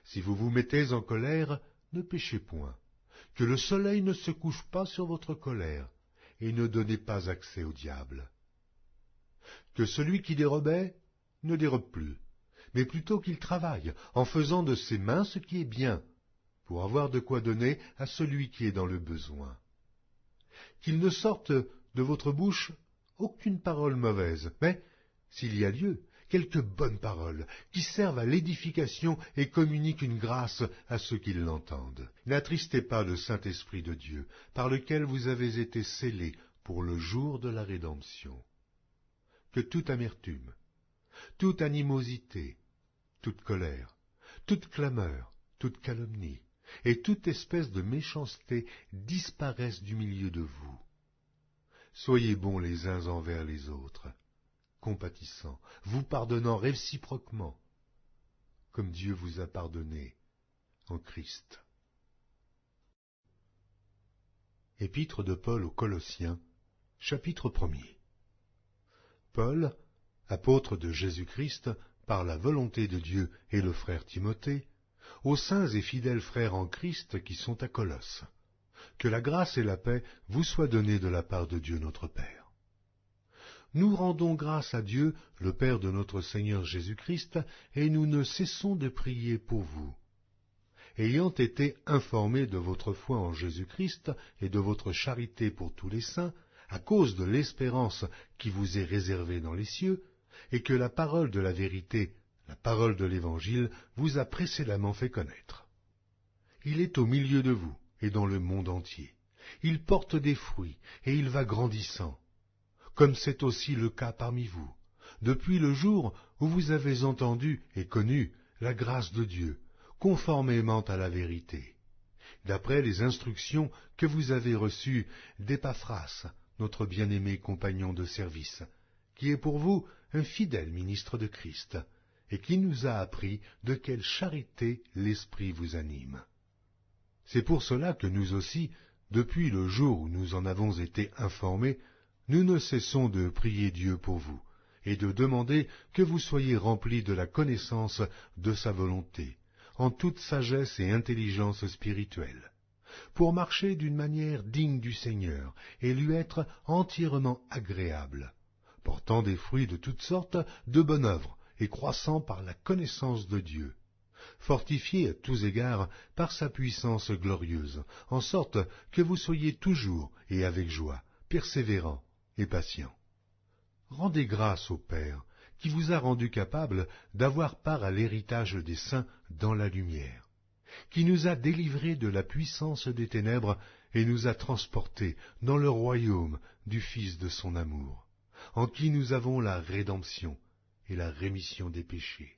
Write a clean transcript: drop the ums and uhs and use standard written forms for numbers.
Si vous vous mettez en colère, ne péchez point. Que le soleil ne se couche pas sur votre colère, et ne donnez pas accès au diable. Que celui qui dérobait ne dérobe plus, mais plutôt qu'il travaille, en faisant de ses mains ce qui est bien, pour avoir de quoi donner à celui qui est dans le besoin. Qu'il ne sorte de votre bouche aucune parole mauvaise, mais, s'il y a lieu, quelques bonnes paroles, qui servent à l'édification et communiquent une grâce à ceux qui l'entendent. N'attristez pas le Saint-Esprit de Dieu, par lequel vous avez été scellés pour le jour de la rédemption. Que toute amertume, toute animosité, toute colère, toute clameur, toute calomnie, et toute espèce de méchanceté disparaissent du milieu de vous. Soyez bons les uns envers les autres, compatissants, vous pardonnant réciproquement, comme Dieu vous a pardonné en Christ. Épître de Paul aux Colossiens, chapitre 1er. Paul, apôtre de Jésus-Christ, par la volonté de Dieu, et le frère Timothée, aux saints et fidèles frères en Christ qui sont à Colosse. Que la grâce et la paix vous soient données de la part de Dieu notre Père. Nous rendons grâce à Dieu, le Père de notre Seigneur Jésus-Christ, et nous ne cessons de prier pour vous. Ayant été informés de votre foi en Jésus-Christ et de votre charité pour tous les saints, à cause de l'espérance qui vous est réservée dans les cieux, et que la parole de la vérité, la parole de l'Évangile, vous a précédemment fait connaître. Il est au milieu de vous et dans le monde entier. Il porte des fruits et il va grandissant, comme c'est aussi le cas parmi vous, depuis le jour où vous avez entendu et connu la grâce de Dieu, conformément à la vérité, d'après les instructions que vous avez reçues d'Épaphras, notre bien-aimé compagnon de service, qui est pour vous un fidèle ministre de Christ, et qui nous a appris de quelle charité l'Esprit vous anime. C'est pour cela que nous aussi, depuis le jour où nous en avons été informés, nous ne cessons de prier Dieu pour vous, et de demander que vous soyez remplis de la connaissance de sa volonté, en toute sagesse et intelligence spirituelle, pour marcher d'une manière digne du Seigneur, et lui être entièrement agréable, portant des fruits de toutes sortes de bonnes œuvres, et croissant par la connaissance de Dieu, fortifié à tous égards par sa puissance glorieuse, en sorte que vous soyez toujours et avec joie, persévérants et patients. Rendez grâce au Père, qui vous a rendu capable d'avoir part à l'héritage des saints dans la lumière, qui nous a délivrés de la puissance des ténèbres et nous a transportés dans le royaume du Fils de son amour, en qui nous avons la rédemption et la rémission des péchés.